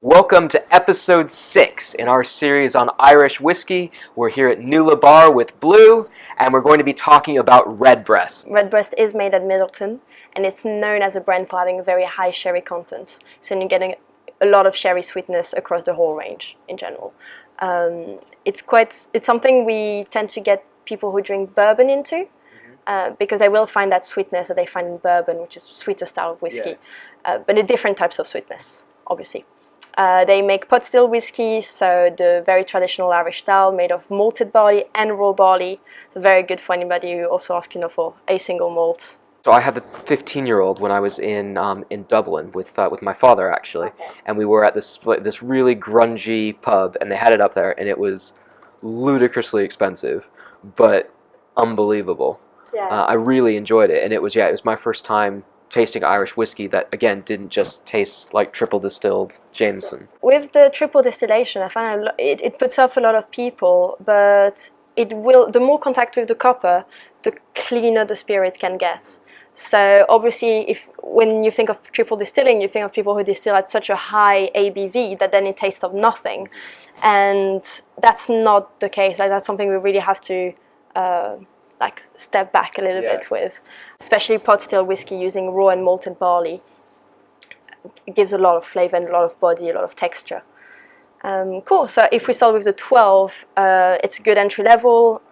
Welcome to episode 6 in our series on Irish whiskey. We're here at Nuala Bar with Blue, and we're going to be talking about Redbreast. Redbreast is made at Middleton, and it's known as a brand for having a very high sherry content. So you're getting a lot of sherry sweetness across the whole range in general. It's something we tend to get people who drink bourbon into, because they will find that sweetness that they find in bourbon, which is a sweeter style of whiskey, but in different types of sweetness, obviously. They make pot still whiskey, so the very traditional Irish style made of malted barley and raw barley. So very good for anybody who also asking for a single malt. So I had the 15-year-old when I was in Dublin with my father actually, and we were at this really grungy pub, and they had it up there, and it was ludicrously expensive, but unbelievable. Yeah. I really enjoyed it, and it was my first time tasting Irish whiskey that, again, didn't just taste like triple distilled Jameson. With the triple distillation, I find it puts off a lot of people, but the more contact with the copper, the cleaner the spirit can get. So obviously, when you think of triple distilling, you think of people who distill at such a high ABV that then it tastes of nothing, and that's not the case. Like, that's something we really have to step back a little bit with, especially pot still whiskey using raw and malted barley. It gives a lot of flavor and a lot of body, a lot of texture. Cool. So if we start with the 12, it's a good entry level.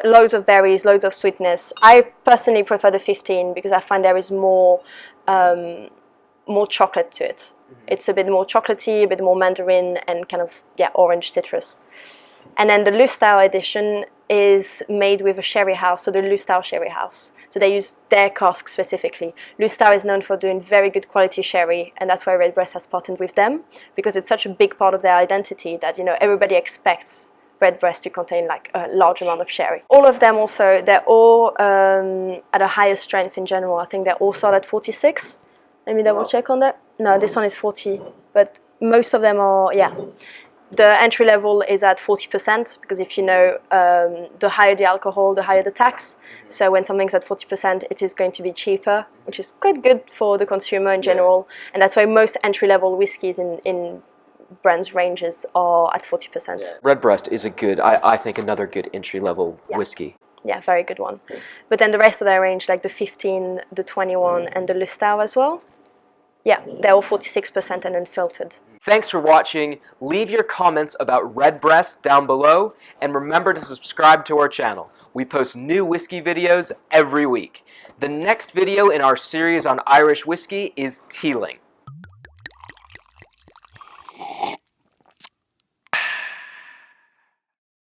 Loads of berries, loads of sweetness. I personally prefer the 15 because I find there is more chocolate to it. It's a bit more chocolatey, a bit more mandarin, and kind of orange citrus. And then the Lustau Edition is made with a sherry house, so the Lustau sherry house. So they use their cask specifically. Lustau is known for doing very good quality sherry, and that's why Redbreast has partnered with them, because it's such a big part of their identity that, everybody expects Redbreast to contain like a large amount of sherry. All of them also, they're all at a higher strength in general. I think they're all sold at 46. Let me double check on that. No, this one is 40, but most of them are, The entry level is at 40%, because if you know, the higher the alcohol, the higher the tax. So when something's at 40%, it is going to be cheaper, which is quite good for the consumer in general. And that's why most entry level whiskies in brands ranges are at 40%. Redbreast is I think another good entry level whiskey. Yeah, very good one. But then the rest of their range, like the 15, the 21, and the Lustau as well, they're all 46% and unfiltered. Thanks for watching. Leave your comments about Redbreast down below, and remember to subscribe to our channel. We post new whiskey videos every week. The next video in our series on Irish whiskey is tealing.